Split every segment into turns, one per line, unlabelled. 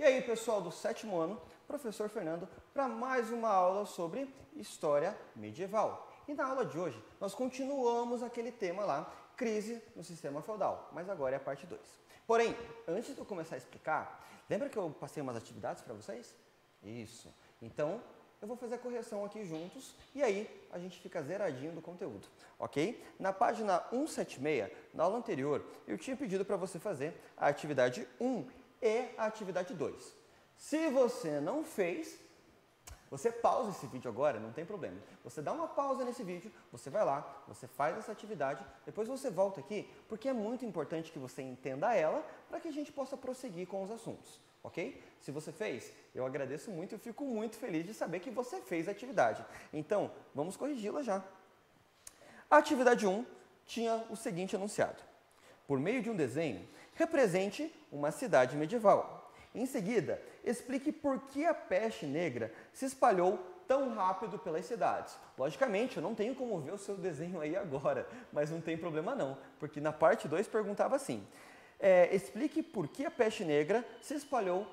E aí, pessoal do sétimo ano, professor Fernando, para mais uma aula sobre história medieval. E na aula de hoje, nós continuamos aquele tema lá, crise no sistema feudal, mas agora é a parte 2. Porém, antes de eu começar a explicar, lembra que eu passei umas atividades para vocês? Isso. Então, eu vou fazer a correção aqui juntos e aí a gente fica zeradinho do conteúdo, ok? Na página 176, na aula anterior, eu tinha pedido para você fazer a atividade 1 e a atividade 2. Se você não fez, você pausa esse vídeo agora, não tem problema. Você dá uma pausa nesse vídeo, você vai lá, você faz essa atividade, depois você volta aqui, porque é muito importante que você entenda ela para que a gente possa prosseguir com os assuntos, ok? Se você fez, eu agradeço muito e fico muito feliz de saber que você fez a atividade. Então, vamos corrigi-la já. A atividade 1 tinha o seguinte enunciado. Por meio de um desenho, represente uma cidade medieval. Em seguida, explique por que a peste negra se espalhou tão rápido pelas cidades. Logicamente, eu não tenho como ver o seu desenho aí agora, mas não tem problema não, porque na parte 2 perguntava assim, explique por que a peste negra se espalhou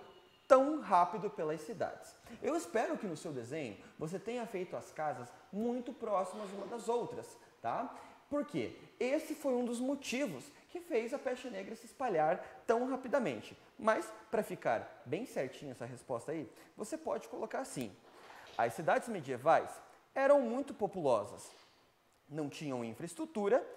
tão rápido pelas cidades. Eu espero que no seu desenho você tenha feito as casas muito próximas uma das outras, tá? Por quê? Esse foi um dos motivos que fez a peste negra se espalhar tão rapidamente. Mas, para ficar bem certinho essa resposta aí, você pode colocar assim. As cidades medievais eram muito populosas, não tinham infraestrutura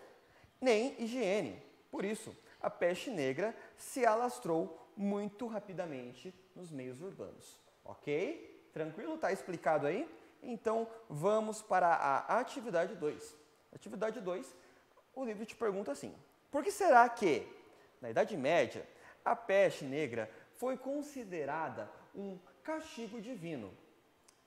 nem higiene. Por isso, a peste negra se alastrou muito rapidamente nos meios urbanos. Ok? Tranquilo? Está explicado aí? Então, vamos para a atividade 2. Atividade 2, o livro te pergunta assim. Por que será que, na Idade Média, a peste negra foi considerada um castigo divino?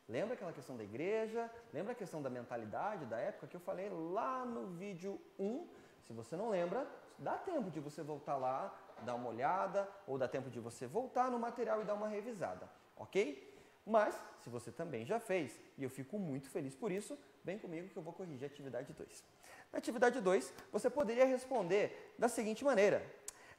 Lembra aquela questão da igreja? Lembra a questão da mentalidade da época que eu falei lá no vídeo 1? Se você não lembra, dá tempo de você voltar lá, dar uma olhada, ou dá tempo de você voltar no material e dar uma revisada, ok? Mas, se você também já fez, e eu fico muito feliz por isso, vem comigo que eu vou corrigir a atividade 2. Na atividade 2, você poderia responder da seguinte maneira.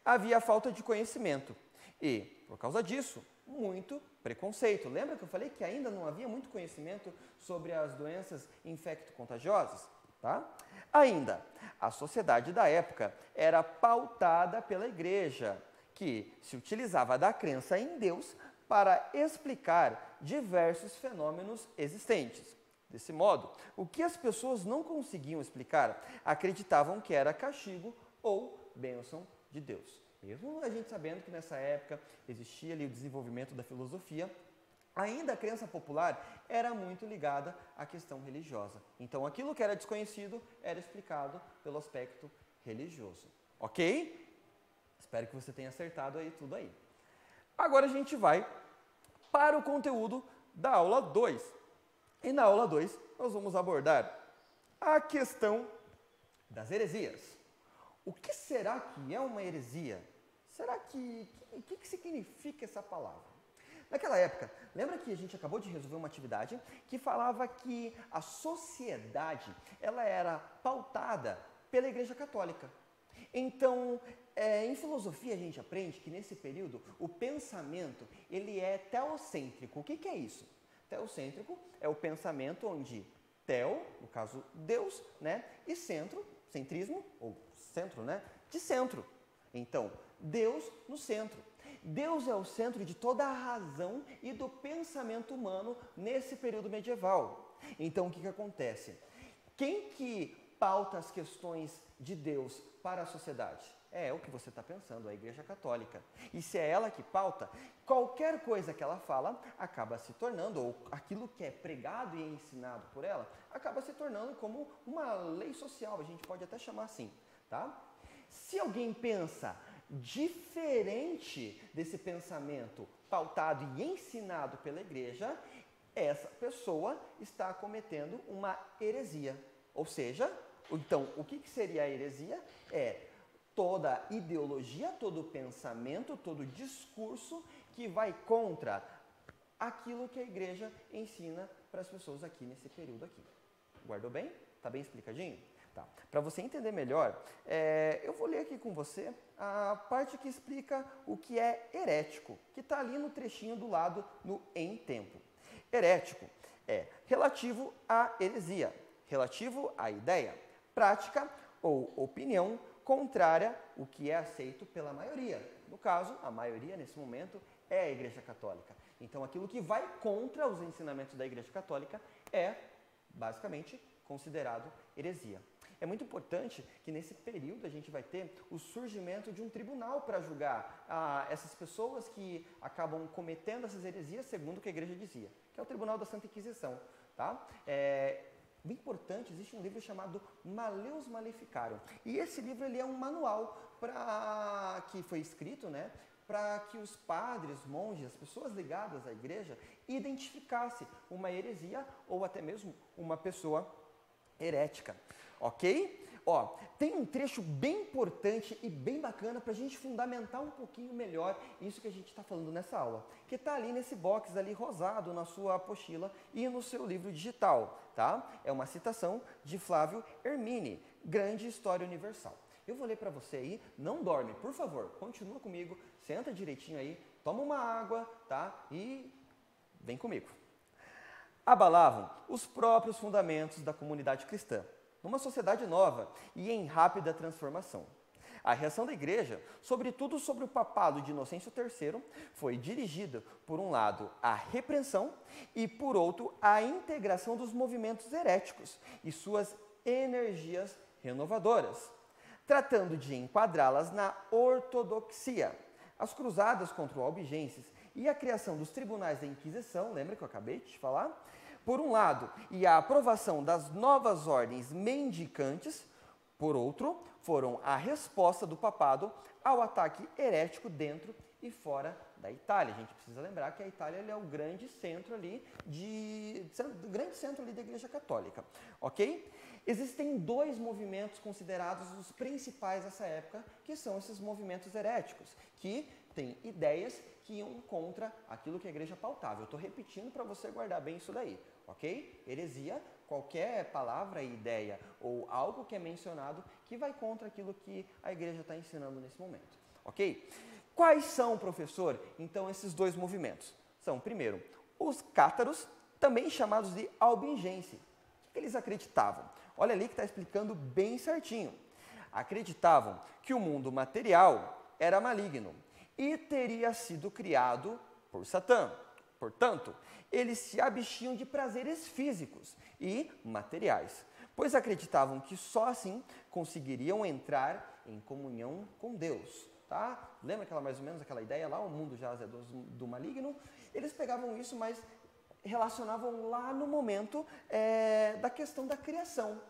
Havia falta de conhecimento e, por causa disso, muito preconceito. Lembra que eu falei que ainda não havia muito conhecimento sobre as doenças infecto-contagiosas? Tá? Ainda, a sociedade da época era pautada pela igreja, que se utilizava da crença em Deus para explicar diversos fenômenos existentes. Desse modo, o que as pessoas não conseguiam explicar, acreditavam que era castigo ou bênção de Deus. Mesmo a gente sabendo que nessa época existia ali o desenvolvimento da filosofia, ainda a crença popular era muito ligada à questão religiosa. Então, aquilo que era desconhecido era explicado pelo aspecto religioso. Ok? Espero que você tenha acertado aí tudo aí. Agora a gente vai para o conteúdo da aula 2. E na aula 2, nós vamos abordar a questão das heresias. O que será que é uma heresia? O que significa essa palavra? Naquela época, lembra que a gente acabou de resolver uma atividade que falava que a sociedade ela era pautada pela Igreja Católica. Então, em filosofia a gente aprende que nesse período o pensamento ele é teocêntrico. O que é isso? Teocêntrico é o pensamento onde teo, no caso Deus, né, e centrismo, ou centro, né, de centro. Então, Deus no centro. Deus é o centro de toda a razão e do pensamento humano nesse período medieval. Então, o que acontece? Quem que pauta as questões de Deus para a sociedade? É o que você está pensando, a Igreja Católica. E se é ela que pauta, qualquer coisa que ela fala acaba se tornando, ou aquilo que é pregado e ensinado por ela, acaba se tornando como uma lei social, a gente pode até chamar assim, tá? Se alguém pensa diferente desse pensamento pautado e ensinado pela Igreja, essa pessoa está cometendo uma heresia. Ou seja, então, o que seria a heresia? É toda ideologia, todo pensamento, todo discurso que vai contra aquilo que a igreja ensina para as pessoas aqui nesse período aqui. Guardou bem? Tá bem explicadinho? Tá. Para você entender melhor, eu vou ler aqui com você a parte que explica o que é herético, que está ali no trechinho do lado no em tempo. Herético é relativo à heresia, relativo à ideia, prática ou opinião contrária ao que é aceito pela maioria. No caso, a maioria nesse momento é a Igreja Católica. Então, aquilo que vai contra os ensinamentos da Igreja Católica é, basicamente, considerado heresia. É muito importante que nesse período a gente vai ter o surgimento de um tribunal para julgar essas pessoas que acabam cometendo essas heresias segundo o que a Igreja dizia, que é o Tribunal da Santa Inquisição. Tá? Bem importante, existe um livro chamado Maleus Maleficarum. E esse livro ele é um manual que foi escrito, né, para que os padres, monges, as pessoas ligadas à igreja identificassem uma heresia ou até mesmo uma pessoa herética. Ok? Ó, tem um trecho bem importante e bem bacana para a gente fundamentar um pouquinho melhor isso que a gente está falando nessa aula, que está ali nesse box ali rosado na sua apostila e no seu livro digital, tá? É uma citação de Flávio Ermini, Grande História Universal. Eu vou ler para você aí, não dorme, por favor, continua comigo, senta direitinho aí, toma uma água, tá? E vem comigo. Abalavam os próprios fundamentos da comunidade cristã, numa sociedade nova e em rápida transformação. A reação da igreja, sobretudo sobre o papado de Inocêncio III, foi dirigida, por um lado, à repreensão e, por outro, à integração dos movimentos heréticos e suas energias renovadoras, tratando de enquadrá-las na ortodoxia. As cruzadas contra o albigenses e a criação dos tribunais da Inquisição, lembra que eu acabei de te falar? Por um lado, e a aprovação das novas ordens mendicantes, por outro, foram a resposta do papado ao ataque herético dentro e fora da Itália. A gente precisa lembrar que a Itália é o grande centro ali da Igreja Católica, ok? Existem dois movimentos considerados os principais dessa época, que são esses movimentos heréticos, que têm ideias que iam contra aquilo que a igreja pautava. Eu estou repetindo para você guardar bem isso daí, ok? Heresia, qualquer palavra, ideia ou algo que é mencionado que vai contra aquilo que a igreja está ensinando nesse momento, ok? Quais são, professor, então, esses dois movimentos? São, primeiro, os cátaros, também chamados de albigenses. O que eles acreditavam? Olha ali que está explicando bem certinho. Acreditavam que o mundo material era maligno e teria sido criado por Satã. Portanto, eles se abstinham de prazeres físicos e materiais, pois acreditavam que só assim conseguiriam entrar em comunhão com Deus. Tá? Lembra mais ou menos aquela ideia lá, o mundo jaz é do maligno? Eles pegavam isso, mas relacionavam lá no momento da questão da criação.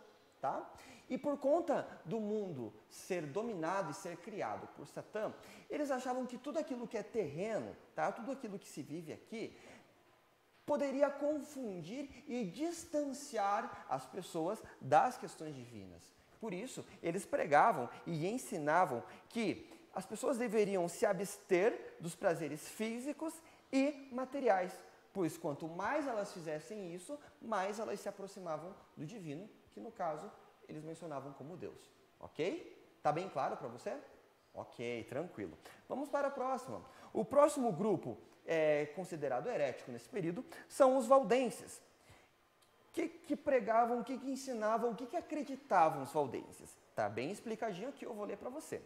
Tá? E por conta do mundo ser dominado e ser criado por Satã, eles achavam que tudo aquilo que é terreno, tá? Tudo aquilo que se vive aqui, poderia confundir e distanciar as pessoas das questões divinas. Por isso, eles pregavam e ensinavam que as pessoas deveriam se abster dos prazeres físicos e materiais, pois quanto mais elas fizessem isso, mais elas se aproximavam do divino, que no caso eles mencionavam como Deus. Ok? Tá bem claro para você? Ok, tranquilo. Vamos para a próxima. O próximo grupo considerado herético nesse período são os valdenses. Que pregavam, o que ensinavam, o que acreditavam os valdenses? Tá bem explicadinho aqui, eu vou ler para você.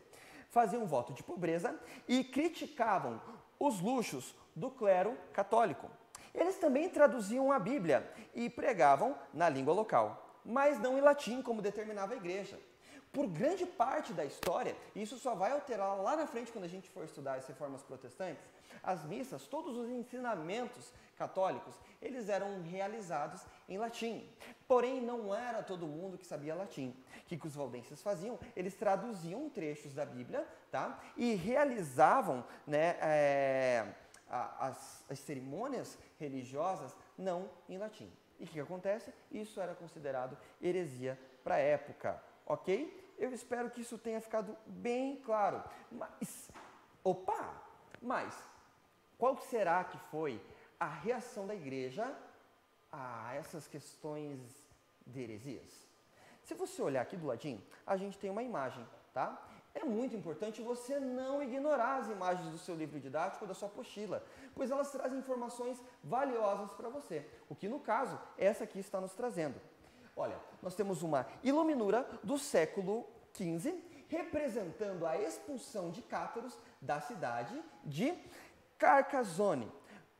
Faziam voto de pobreza e criticavam os luxos do clero católico. Eles também traduziam a Bíblia e pregavam na língua local, mas não em latim, como determinava a igreja. Por grande parte da história, e isso só vai alterar lá na frente quando a gente for estudar as reformas protestantes, as missas, todos os ensinamentos católicos, eles eram realizados em latim. Porém, não era todo mundo que sabia latim. O que os valdenses faziam? Eles traduziam trechos da Bíblia, tá? E realizavam, né, as cerimônias religiosas não em latim. E o que acontece? Isso era considerado heresia para a época, ok? Eu espero que isso tenha ficado bem claro. Mas qual será que foi a reação da igreja a essas questões de heresias? se você olhar aqui do ladinho, a gente tem uma imagem, tá? É muito importante você não ignorar as imagens do seu livro didático ou da sua apostila, pois elas trazem informações valiosas para você, o que no caso, essa aqui está nos trazendo. Olha, nós temos uma iluminura do século XV, representando a expulsão de cátaros da cidade de Carcassonne,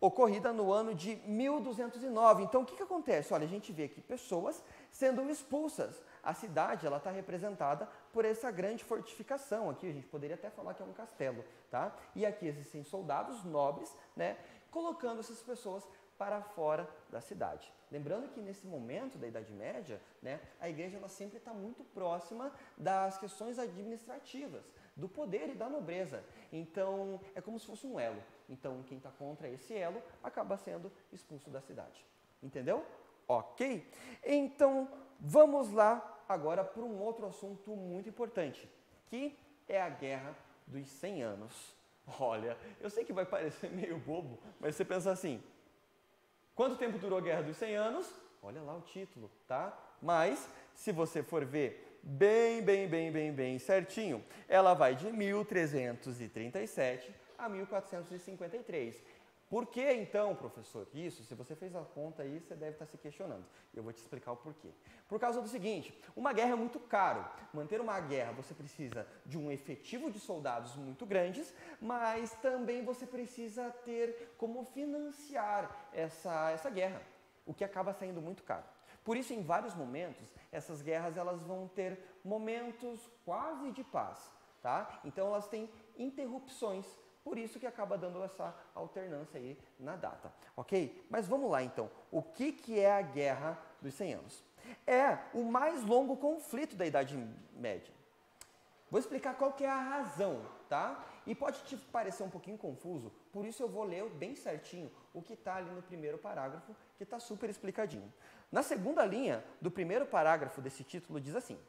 ocorrida no ano de 1209. Então, o que acontece? Olha, a gente vê aqui pessoas sendo expulsas. A cidade, ela está representada por essa grande fortificação. Aqui a gente poderia até falar que é um castelo, tá? E aqui existem soldados nobres, né, colocando essas pessoas para fora da cidade. Lembrando que nesse momento da Idade Média, né, a igreja ela sempre está muito próxima das questões administrativas, do poder e da nobreza. Então, é como se fosse um elo. Então, quem está contra esse elo acaba sendo expulso da cidade. Entendeu? Ok? Então, vamos lá agora para um outro assunto muito importante, que é a Guerra dos 100 Anos. Olha, eu sei que vai parecer meio bobo, mas você pensa assim, quanto tempo durou a Guerra dos 100 Anos? Olha lá o título, tá? Mas, se você for ver bem certinho, ela vai de 1337 a 1453. Por que então, professor? Isso, se você fez a conta aí, você deve estar se questionando. Eu vou te explicar o porquê. Por causa do seguinte, uma guerra é muito caro. Manter uma guerra, você precisa de um efetivo de soldados muito grandes, mas também você precisa ter como financiar essa guerra, o que acaba saindo muito caro. Por isso, em vários momentos, essas guerras elas vão ter momentos quase de paz, tá? Então, elas têm interrupções. Por isso que acaba dando essa alternância aí na data, ok? Mas vamos lá então, o que é a Guerra dos 100 Anos? É o mais longo conflito da Idade Média. Vou explicar qual que é a razão, tá? E pode te parecer um pouquinho confuso, por isso eu vou ler bem certinho o que está ali no primeiro parágrafo, que está super explicadinho. Na segunda linha do primeiro parágrafo desse título diz assim: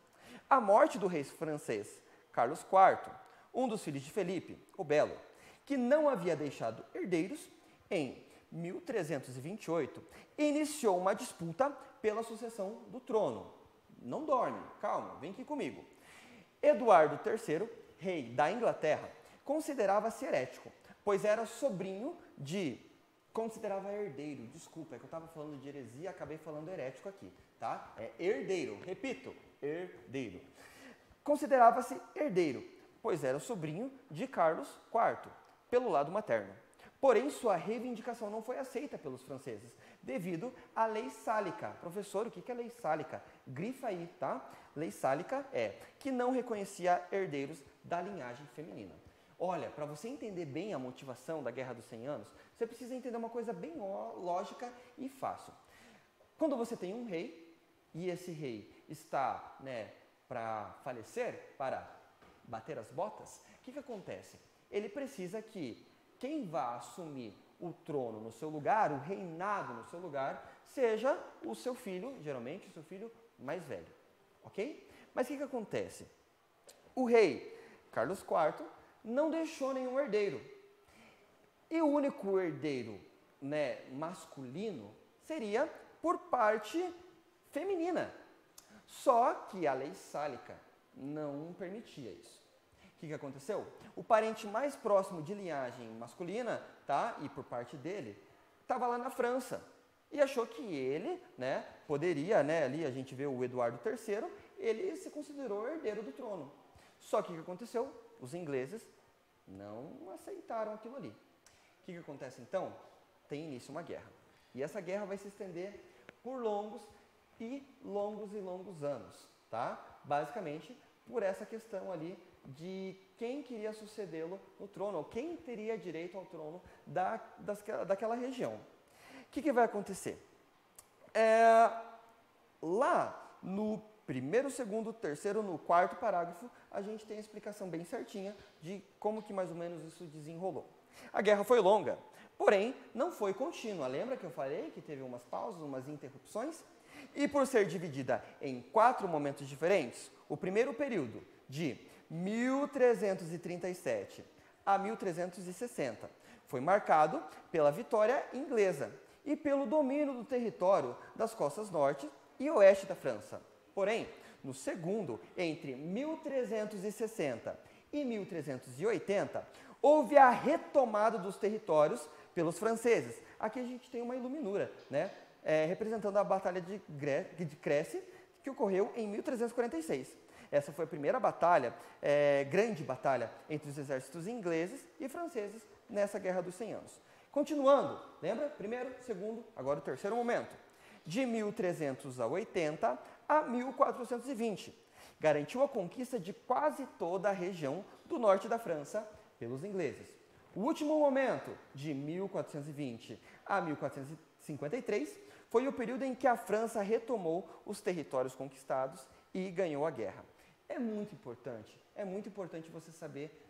a morte do rei francês Carlos IV, um dos filhos de Felipe, o Belo, que não havia deixado herdeiros, em 1328, iniciou uma disputa pela sucessão do trono. Não dorme, calma, vem aqui comigo. Eduardo III, rei da Inglaterra, considerava-se herético, pois era sobrinho de... Considerava herdeiro, desculpa, é que eu estava falando de heresia, acabei falando herético aqui, tá? É herdeiro, repito, herdeiro. Considerava-se herdeiro, pois era sobrinho de Carlos IV, pelo lado materno. Porém, sua reivindicação não foi aceita pelos franceses, devido à lei sálica. Professor, o que é lei sálica? Grifa aí, tá? Lei sálica é que não reconhecia herdeiros da linhagem feminina. Olha, para você entender bem a motivação da Guerra dos 100 Anos, você precisa entender uma coisa bem lógica e fácil. Quando você tem um rei, e esse rei está, para falecer, para bater as botas, o que acontece? Ele precisa que quem vá assumir o trono no seu lugar, o reinado no seu lugar, seja o seu filho, geralmente o seu filho mais velho, ok? Mas o que acontece? O rei Carlos IV não deixou nenhum herdeiro. E o único herdeiro, masculino seria por parte feminina. Só que a lei sálica não permitia isso. O que aconteceu? O parente mais próximo de linhagem masculina, tá? E por parte dele, estava lá na França. E achou que ele, poderia, ali a gente vê o Eduardo III, ele se considerou herdeiro do trono. Só que o que aconteceu? Os ingleses não aceitaram aquilo ali. O que acontece então? Tem início uma guerra. E essa guerra vai se estender por longos anos, tá? Basicamente, por essa questão ali de quem queria sucedê-lo no trono, ou quem teria direito ao trono daquela região. O que vai acontecer? Lá no primeiro, segundo, terceiro, no quarto parágrafo, a gente tem a explicação bem certinha de como que mais ou menos isso desenrolou. A guerra foi longa, porém não foi contínua. Lembra que eu falei que teve umas pausas, umas interrupções? E por ser dividida em 4 momentos diferentes, o primeiro período, de 1337 a 1360, foi marcado pela vitória inglesa e pelo domínio do território das costas norte e oeste da França. Porém, no segundo, entre 1360 e 1380, houve a retomada dos territórios pelos franceses. Aqui a gente tem uma iluminura, né? Representando a Batalha de Crécy, que ocorreu em 1346. Essa foi a primeira batalha, grande batalha, entre os exércitos ingleses e franceses nessa Guerra dos 100 Anos. Continuando, lembra? Primeiro, segundo, agora o terceiro momento. De 1380 a 1420. Garantiu a conquista de quase toda a região do norte da França pelos ingleses. O último momento, de 1420 a 1453, foi o período em que a França retomou os territórios conquistados e ganhou a guerra. É muito importante você saber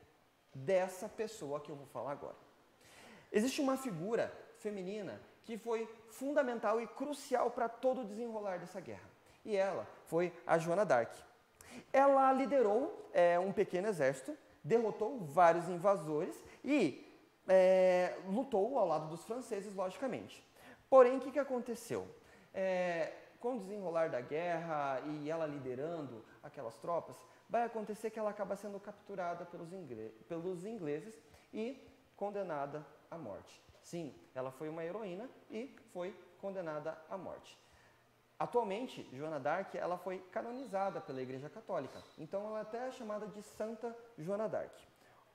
dessa pessoa que eu vou falar agora. Existe uma figura feminina que foi fundamental e crucial para todo o desenrolar dessa guerra. E ela foi a Joana d'Arc. Ela liderou um pequeno exército, derrotou vários invasores e lutou ao lado dos franceses, logicamente. Porém, o que aconteceu? Com o desenrolar da guerra e ela liderando aquelas tropas, vai acontecer que ela acaba sendo capturada pelos ingleses e condenada à morte. Sim, ela foi uma heroína e foi condenada à morte. Atualmente, Joana d'Arc ela foi canonizada pela Igreja Católica, então ela até é chamada de Santa Joana d'Arc.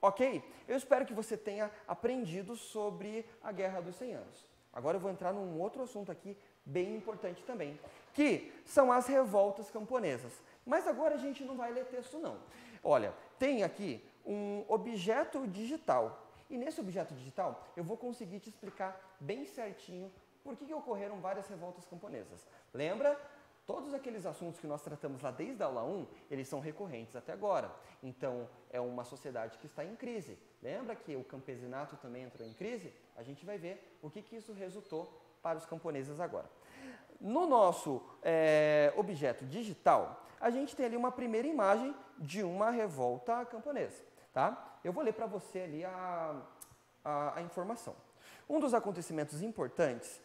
Ok? Eu espero que você tenha aprendido sobre a Guerra dos 100 Anos. Agora eu vou entrar num outro assunto aqui bem importante também, que são as revoltas camponesas. Mas agora a gente não vai ler texto não. Olha, tem aqui um objeto digital. E nesse objeto digital eu vou conseguir te explicar bem certinho por que ocorreram várias revoltas camponesas. Lembra? Todos aqueles assuntos que nós tratamos lá desde a aula 1, eles são recorrentes até agora. Então, é uma sociedade que está em crise. Lembra que o campesinato também entrou em crise? A gente vai ver o que isso resultou para os camponeses agora. No nosso objeto digital, a gente tem ali uma primeira imagem de uma revolta camponesa. Tá? Eu vou ler para você ali a informação. Um dos acontecimentos importantes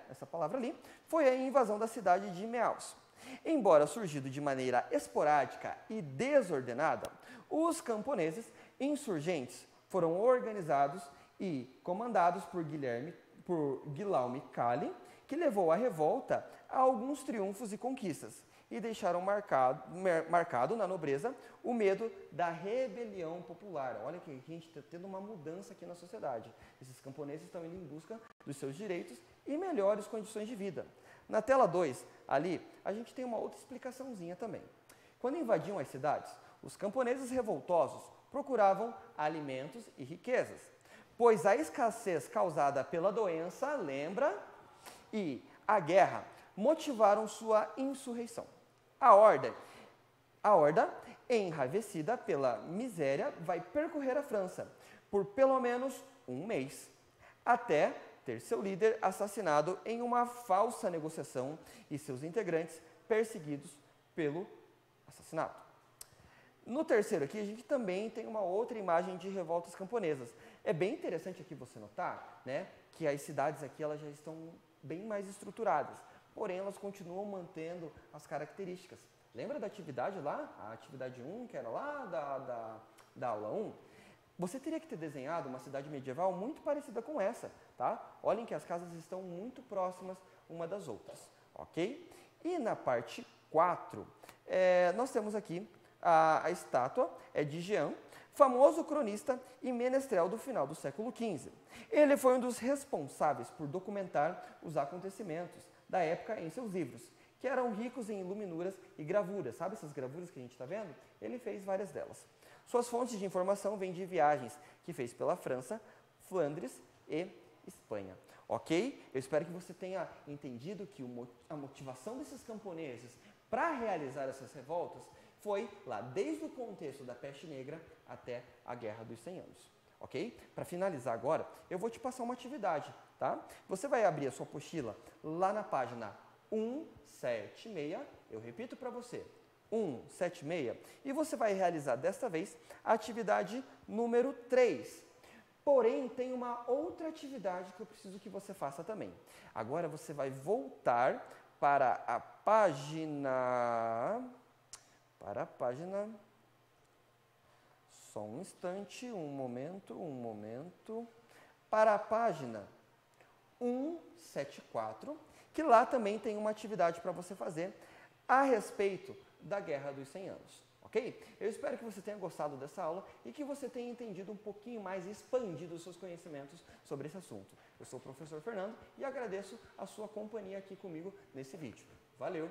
essa palavra ali, foi a invasão da cidade de Meaux. Embora surgido de maneira esporádica e desordenada, os camponeses insurgentes foram organizados e comandados por Guillaume Calle, que levou a revolta a alguns triunfos e conquistas, e deixaram marcado na nobreza o medo da rebelião popular. Olha que a gente está tendo uma mudança aqui na sociedade. Esses camponeses estão indo em busca dos seus direitos e melhores condições de vida. Na tela 2, ali, a gente tem uma outra explicaçãozinha também. Quando invadiam as cidades, os camponeses revoltosos procuravam alimentos e riquezas, pois a escassez causada pela doença, lembra, e a guerra motivaram sua insurreição. A horda, enraivecida pela miséria, vai percorrer a França por pelo menos um mês, até ter seu líder assassinado em uma falsa negociação e seus integrantes perseguidos pelo assassinato. No terceiro aqui, a gente também tem uma outra imagem de revoltas camponesas. É bem interessante aqui você notar, né, que as cidades aqui elas já estão bem mais estruturadas, porém elas continuam mantendo as características. Lembra da atividade lá? A atividade 1, que era lá da aula 1? Você teria que ter desenhado uma cidade medieval muito parecida com essa, tá? Olhem que as casas estão muito próximas uma das outras, ok? E na parte 4, nós temos aqui a estátua de Jean, famoso cronista e menestrel do final do século XV. Ele foi um dos responsáveis por documentar os acontecimentos da época em seus livros, que eram ricos em iluminuras e gravuras. Sabe essas gravuras que a gente está vendo? Ele fez várias delas. Suas fontes de informação vêm de viagens que fez pela França, Flandres e Espanha. Ok? Eu espero que você tenha entendido que a motivação desses camponeses para realizar essas revoltas foi lá desde o contexto da peste negra até a Guerra dos 100 Anos. Ok? Para finalizar agora, eu vou te passar uma atividade, tá? Você vai abrir a sua apostila lá na página 176, eu repito para você, 176, e você vai realizar desta vez a atividade número 3. Porém, tem uma outra atividade que eu preciso que você faça também. Agora você vai voltar para a para a página, só um instante, um momento, para a página 174, que lá também tem uma atividade para você fazer a respeito da Guerra dos 100 Anos, ok? Eu espero que você tenha gostado dessa aula e que você tenha entendido um pouquinho mais e expandido os seus conhecimentos sobre esse assunto. Eu sou o professor Fernando e agradeço a sua companhia aqui comigo nesse vídeo. Valeu!